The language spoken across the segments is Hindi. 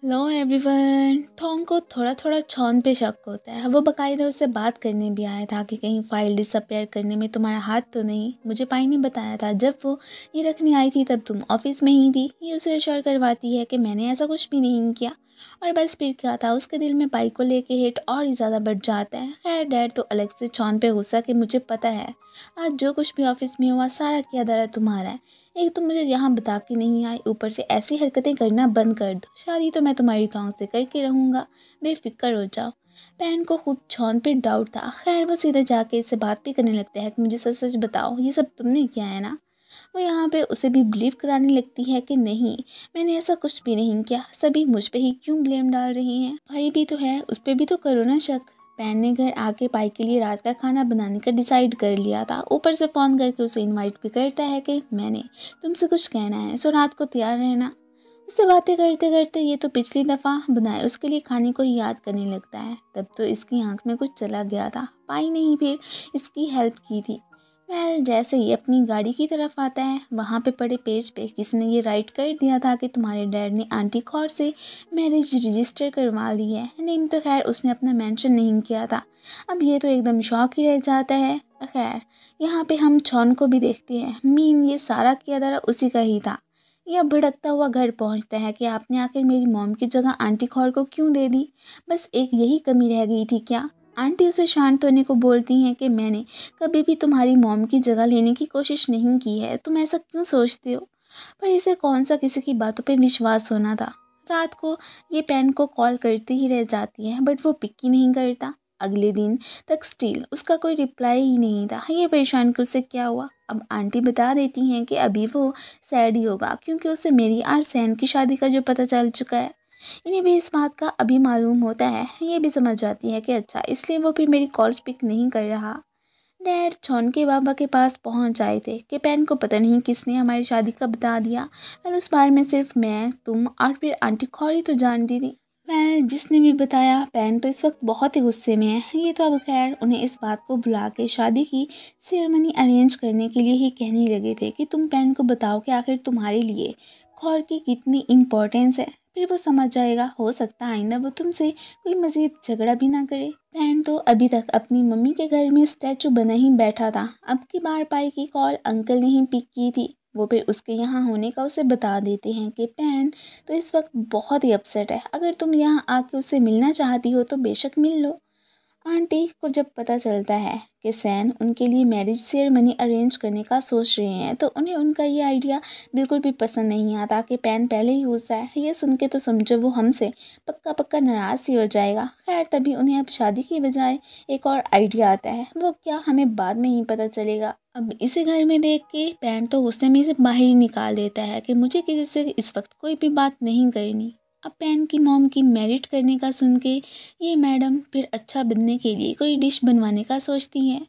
Hello everyone. थॉन्ग को थोड़ा थोड़ा छौन पे शक होता है। वो बकायदा उससे बात करने भी आया था कि कहीं फाइल डिसअपेयर करने में तुम्हारा हाथ तो नहीं। मुझे पाई ने बताया था जब वो ये रखने आई थी तब तुम ऑफिस में ही थी। ये उसे अश्योर करवाती है कि मैंने ऐसा कुछ भी नहीं किया। और बस फिर क्या था, उसके दिल में पाई को लेके हेट और ही ज़्यादा बढ़ जाता है। खैर डैड तो अलग से छौन पे गुस्सा कि मुझे पता है आज जो कुछ भी ऑफिस में हुआ सारा किया दरा तुम्हारा है। एक तो मुझे यहाँ बता के नहीं आई, ऊपर से ऐसी हरकतें करना बंद कर दो। शादी तो मैं तुम्हारी थॉन्ग से करके रहूँगा, बेफिक्र हो जाओ। बहन को खुद छौन पे डाउट था। खैर वो सीधे जाके इससे बात भी करने लगता है कि मुझे सच सच बताओ ये सब तुमने किया है ना। वो यहाँ पे उसे भी बिलीव कराने लगती है कि नहीं, मैंने ऐसा कुछ भी नहीं किया। सभी मुझ पे ही क्यों ब्लेम डाल रही हैं। भाई भी तो है, उस पर भी तो करो ना शक। पैन ने घर आके पाई के लिए रात का खाना बनाने का डिसाइड कर लिया था। ऊपर से फ़ोन करके उसे इनवाइट भी करता है कि मैंने तुमसे कुछ कहना है, सो रात को तैयार रहना। उससे बातें करते करते ये तो पिछली दफ़ा बनाए उसके लिए खाने को याद करने लगता है। तब तो इसकी आंख में कुछ चला गया था। पाई ने ही फिर इसकी हेल्प की थी। जैसे ही अपनी गाड़ी की तरफ आता है, वहाँ पे पड़े पेज पे किसी ने ये राइट कर दिया था कि तुम्हारे डैड ने आंटी कौर से मैरिज रजिस्टर करवा ली है। नेम तो खैर उसने अपना मेंशन नहीं किया था। अब ये तो एकदम शौक ही रह जाता है। खैर यहाँ पे हम छौन को भी देखते हैं। मीन ये सारा किया दरा उसी का ही था। यह भड़कता हुआ घर पहुँचता है कि आपने आखिर मेरी मॉम की जगह आंटी कौर को क्यों दे दी। बस एक यही कमी रह गई थी क्या। आंटी उसे शांत होने को बोलती हैं कि मैंने कभी भी तुम्हारी मॉम की जगह लेने की कोशिश नहीं की है, तुम ऐसा क्यों सोचते हो। पर इसे कौन सा किसी की बातों पे विश्वास होना था। रात को ये पैन को कॉल करती ही रह जाती है बट वो पिक ही नहीं करता। अगले दिन तक स्टिल उसका कोई रिप्लाई ही नहीं था। ये परेशान कि उससे क्या हुआ। अब आंटी बता देती हैं कि अभी वो सैड ही होगा क्योंकि उसे मेरी और सैन की शादी का जो पता चल चुका है। इन्हें भी इस बात का अभी मालूम होता है। ये भी समझ जाती है कि अच्छा इसलिए वो भी मेरी कॉल्स पिक नहीं कर रहा। डैड छौन के बाबा के पास पहुंच आए थे कि पैन को पता नहीं किसने हमारी शादी का बता दिया। पर उस बारे में सिर्फ मैं, तुम और फिर आंटी खौरी तो जानती थी। जिसने भी बताया पैन तो इस वक्त बहुत ही गुस्से में है। ये तो अब खैर उन्हें इस बात को भुला के शादी की सेरेमनी अरेंज करने के लिए ही कहने लगे थे कि तुम पैन को बताओ कि आखिर तुम्हारे लिए खौर की कितनी इम्पोर्टेंस है। फिर वो समझ जाएगा। हो सकता है आइंदा वो तुमसे कोई मज़ीद झगड़ा भी ना करे। पैन तो अभी तक अपनी मम्मी के घर में स्टैचू बना ही बैठा था। अब की बार पाई की कॉल अंकल ने ही पिक की थी। वो फिर उसके यहाँ होने का उसे बता देते हैं कि पैन तो इस वक्त बहुत ही अपसेट है। अगर तुम यहाँ आके उससे मिलना चाहती हो तो बेशक मिल लो। आंटी को जब पता चलता है कि सैन उनके लिए मैरिज सेरेमनी अरेंज करने का सोच रहे हैं तो उन्हें उनका ये आइडिया बिल्कुल भी पसंद नहीं आता कि पैन पहले ही गुस्सा है। ये सुन के तो समझो वो हमसे पक्का पक्का नाराज़ ही हो जाएगा। खैर तभी उन्हें अब शादी की बजाय एक और आइडिया आता है। वो क्या हमें बाद में ही पता चलेगा। अब इसे घर में देख के पैन तो गुस्से में से बाहर ही निकाल देता है कि मुझे किसी से इस वक्त कोई भी बात नहीं करनी। अब पैन की मॉम की मैरिट करने का सुन के ये मैडम फिर अच्छा बनने के लिए कोई डिश बनवाने का सोचती है।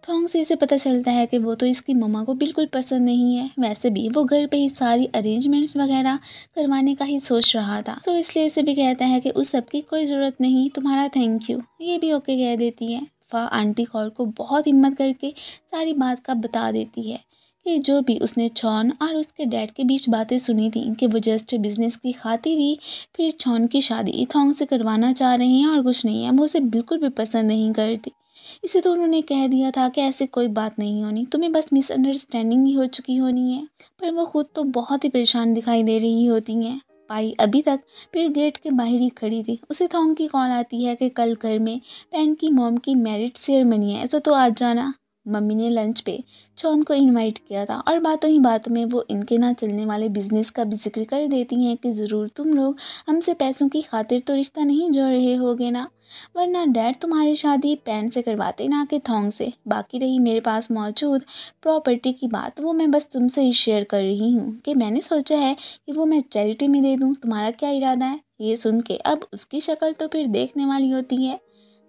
थोंग से इसे पता चलता है कि वो तो इसकी मम्मा को बिल्कुल पसंद नहीं है। वैसे भी वो घर पे ही सारी अरेंजमेंट्स वगैरह करवाने का ही सोच रहा था। सो इसलिए इसे भी कहता है कि उस सब की कोई ज़रूरत नहीं, तुम्हारा थैंक यू। ये भी ओके कह देती है। वह आंटी कौर को बहुत हिम्मत करके सारी बात का बता देती है कि जो भी उसने छौन और उसके डैड के बीच बातें सुनी थी कि वो जस्ट बिजनेस की खातिर ही फिर छौन की शादी थोंग से करवाना चाह रहे हैं और कुछ नहीं है। वो उसे बिल्कुल भी पसंद नहीं करती। इसे तो उन्होंने कह दिया था कि ऐसे कोई बात नहीं होनी, तुम्हें बस मिसअंडरस्टैंडिंग ही हो चुकी होनी है। पर वो खुद तो बहुत ही परेशान दिखाई दे रही होती हैं। पाई अभी तक फिर गेट के बाहर ही खड़ी थी। उसे थोंग की कॉल आती है कि कल घर में पैन की मॉम की मैरिज सेरेमनी है, ऐसा तो आज जाना। मम्मी ने लंच पे छौन को इनवाइट किया था और बातों ही बातों में वो इनके ना चलने वाले बिजनेस का भी जिक्र कर देती हैं कि ज़रूर तुम लोग हमसे पैसों की खातिर तो रिश्ता नहीं जोड़ रहे होगे ना, वरना डैड तुम्हारी शादी पैन से करवाते ना कि थोंग से। बाकी रही मेरे पास मौजूद प्रॉपर्टी की बात, वो मैं बस तुमसे ही शेयर कर रही हूँ कि मैंने सोचा है कि वो मैं चैरिटी में दे दूँ। तुम्हारा क्या इरादा है। ये सुन के अब उसकी शक्ल तो फिर देखने वाली होती है।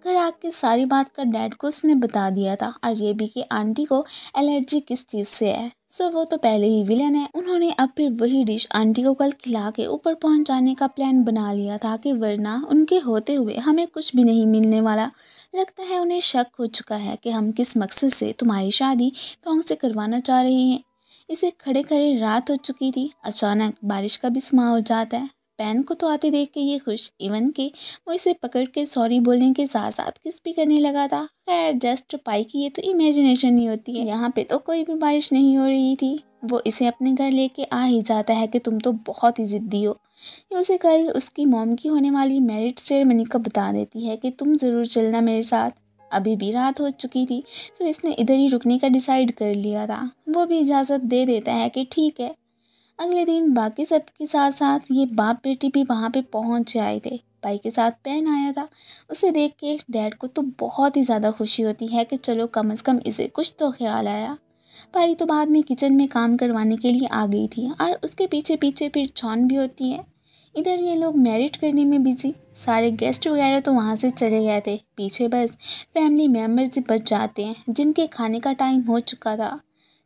घर आके सारी बात का डैड को उसने बता दिया था और ये भी कि आंटी को एलर्जी किस चीज़ से है। सो वो तो पहले ही विलन है। उन्होंने अब फिर वही डिश आंटी को कल खिला के ऊपर पहुंचाने का प्लान बना लिया था कि वरना उनके होते हुए हमें कुछ भी नहीं मिलने वाला। लगता है उन्हें शक हो चुका है कि हम किस मकसद से तुम्हारी शादी थोंग से करवाना चाह रहे हैं। इसे खड़े खड़े रात हो चुकी थी। अचानक बारिश का भी समा हो जाता है। पैन को तो आते देख के ये खुश, इवन के वो इसे पकड़ के सॉरी बोलने के साथ साथ किस भी करने लगा था। खैर जस्ट पाई की ये तो इमेजिनेशन ही होती है, यहाँ पे तो कोई भी बारिश नहीं हो रही थी। वो इसे अपने घर लेके आ ही जाता है कि तुम तो बहुत ही ज़िद्दी हो। ये उसे कल उसकी मॉम की होने वाली मैरिज सेरेमनी का बता देती है कि तुम ज़रूर चलना मेरे साथ। अभी भी रात हो चुकी थी तो इसने इधर ही रुकने का डिसाइड कर लिया था। वो भी इजाज़त दे देता है कि ठीक है। अगले दिन बाकी सब के साथ साथ ये बाप बेटी भी वहाँ पे पहुँच आए थे। भाई के साथ पेन आया था। उसे देख के डैड को तो बहुत ही ज़्यादा खुशी होती है कि चलो कम से कम इसे कुछ तो ख्याल आया। भाई तो बाद में किचन में काम करवाने के लिए आ गई थी और उसके पीछे पीछे फिर छौन भी होती है। इधर ये लोग मैरिड करने में बिजी, सारे गेस्ट वगैरह तो वहाँ से चले गए थे, पीछे बस फैमिली मेम्बर्स ही बच जाते हैं जिनके खाने का टाइम हो चुका था।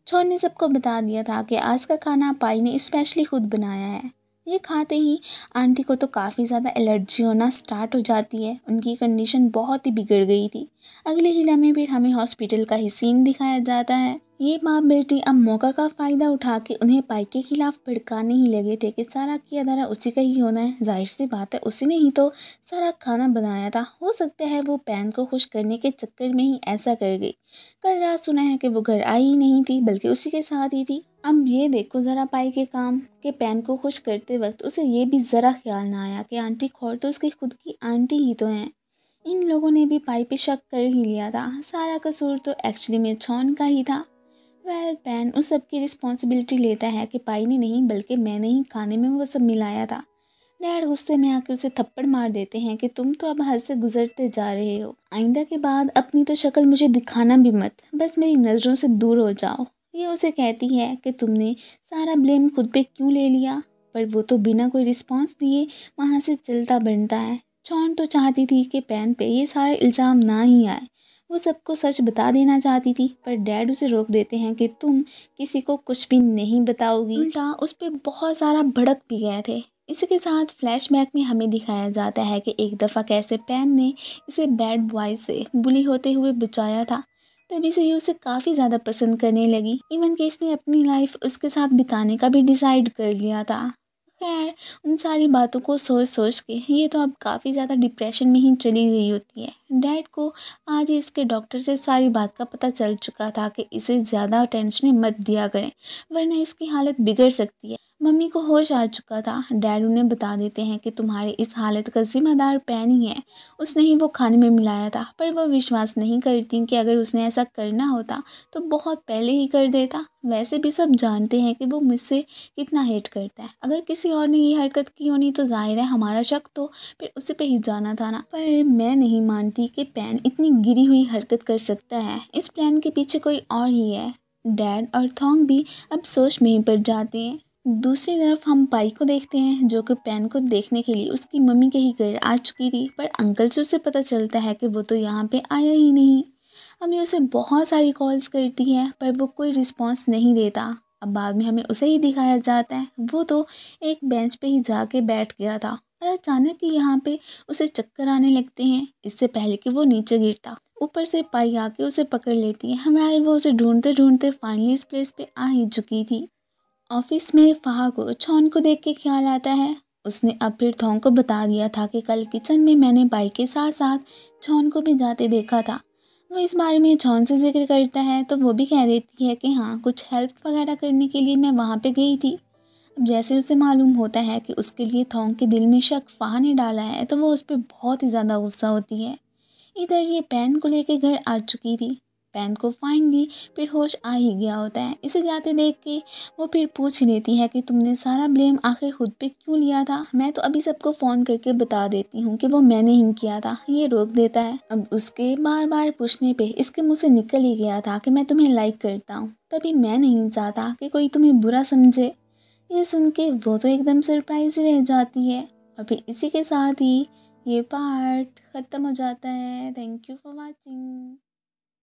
छौन ने सबको बता दिया था कि आज का खाना पाई ने स्पेशली खुद बनाया है। ये खाते ही आंटी को तो काफ़ी ज़्यादा एलर्जी होना स्टार्ट हो जाती है। उनकी कंडीशन बहुत ही बिगड़ गई थी। अगले ही लम्हे फिर हमें हॉस्पिटल का ही सीन दिखाया जाता है। ये बाप बेटी अब मौका का फ़ायदा उठा के उन्हें पाई के खिलाफ भड़काने ही लगे थे कि सारा किया धरा उसी का ही होना है। जाहिर सी बात है, उसी ने ही तो सारा खाना बनाया था। हो सकता है वो पैन को खुश करने के चक्कर में ही ऐसा कर गई। कल रात सुना है कि वो घर आई ही नहीं थी बल्कि उसी के साथ ही थी। अब ये देखो ज़रा पाई के काम के पैन को खुश करते वक्त उसे ये भी ज़रा ख्याल ना आया कि आंटी खौर तो उसकी खुद की आंटी ही तो हैं। इन लोगों ने भी पाई पे शक कर ही लिया था। सारा कसूर तो एक्चुअली में छौन का ही था। पैन उस सब की रिस्पॉन्सिबिलिटी लेता है कि पाई ने नहीं बल्कि मैंने ही खाने में वो सब मिलाया था। डैड गुस्से में आके उसे थप्पड़ मार देते हैं कि तुम तो अब हद से गुजरते जा रहे हो। आइंदा के बाद अपनी तो शक्ल मुझे दिखाना भी मत, बस मेरी नज़रों से दूर हो जाओ। ये उसे कहती है कि तुमने सारा ब्लेम खुद पे क्यों ले लिया, पर वो तो बिना कोई रिस्पॉन्स दिए वहाँ से चलता बनता है। छौन तो चाहती थी कि पैन पे ये सारे इल्ज़ाम ना ही आए। वो सबको सच बता देना चाहती थी पर डैड उसे रोक देते हैं कि तुम किसी को कुछ भी नहीं बताओगी। उल्टा उस पर बहुत सारा भड़क भी गए थे। इसी के साथ फ्लैशबैक में हमें दिखाया जाता है कि एक दफ़ा कैसे पैन ने इसे बैड बॉय से बुली होते हुए बचाया था। तभी से ही उसे काफ़ी ज़्यादा पसंद करने लगी। इवन कि इसने अपनी लाइफ उसके साथ बिताने का भी डिसाइड कर लिया था। खैर उन सारी बातों को सोच सोच के ये तो अब काफ़ी ज़्यादा डिप्रेशन में ही चली गई होती है। डैड को आज ही इसके डॉक्टर से सारी बात का पता चल चुका था कि इसे ज़्यादा टेंशन मत दिया करें वरना इसकी हालत बिगड़ सकती है। मम्मी को होश आ चुका था। डैड उन्हें बता देते हैं कि तुम्हारी इस हालत का जिम्मेदार पैन ही है, उसने ही वो खाने में मिलाया था। पर वह विश्वास नहीं करती कि अगर उसने ऐसा करना होता तो बहुत पहले ही कर देता। वैसे भी सब जानते हैं कि वो मुझसे कितना हेट करता है। अगर किसी और ने ये हरकत की होनी तो जाहिर है हमारा शक तो फिर उसी पे ही जाना था ना। पर मैं नहीं मानती कि पैन इतनी गिरी हुई हरकत कर सकता है। इस प्लान के पीछे कोई और ही है। डैड और थोंग भी अब सोच में ही पड़ जाते हैं। दूसरी तरफ हम पाई को देखते हैं जो कि पैन को देखने के लिए उसकी मम्मी के ही घर आ चुकी थी। पर अंकल से उसे पता चलता है कि वो तो यहाँ पे आया ही नहीं। अब ये उसे बहुत सारी कॉल्स करती है पर वो कोई रिस्पॉन्स नहीं देता। अब बाद में हमें उसे ही दिखाया जाता है वो तो एक बेंच पे ही जाके बैठ गया था और अचानक ही यहाँ पे उसे चक्कर आने लगते हैं इससे पहले कि वो नीचे गिरता। ऊपर से पाई आके उसे पकड़ लेती है। हमारे वो उसे ढूंढते ढूंढते फाइनली इस प्लेस पे आ ही चुकी थी। ऑफिस में फाहा को छौन को देख के ख्याल आता है। उसने अब फिर थोंग को बता दिया था कि कल किचन में मैंने बाई के साथ साथ छौन को भी जाते देखा था। वो इस बारे में छौन से जिक्र करता है तो वो भी कह देती है कि हाँ कुछ हेल्प वगैरह करने के लिए मैं वहाँ पे गई थी। अब जैसे उसे मालूम होता है कि उसके लिए थोंग के दिल में शक फाहा ने डाला है तो वो उस पर बहुत ही ज़्यादा गुस्सा होती है। इधर ये पैन को लेके घर आ चुकी थी। पैन को फाइनली फिर होश आ ही गया होता है। इसे जाते देख के वो फिर पूछ लेती है कि तुमने सारा ब्लेम आखिर खुद पे क्यों लिया था। मैं तो अभी सबको फ़ोन करके बता देती हूँ कि वो मैंने ही किया था। ये रोक देता है। अब उसके बार बार पूछने पे इसके मुँह से निकल ही गया था कि मैं तुम्हें लाइक करता हूँ, तभी मैं नहीं चाहता कि कोई तुम्हें बुरा समझे। ये सुन के वो तो एकदम सरप्राइज रह जाती है और फिर इसी के साथ ही ये पार्ट ख़त्म हो जाता है। Thank you for watching.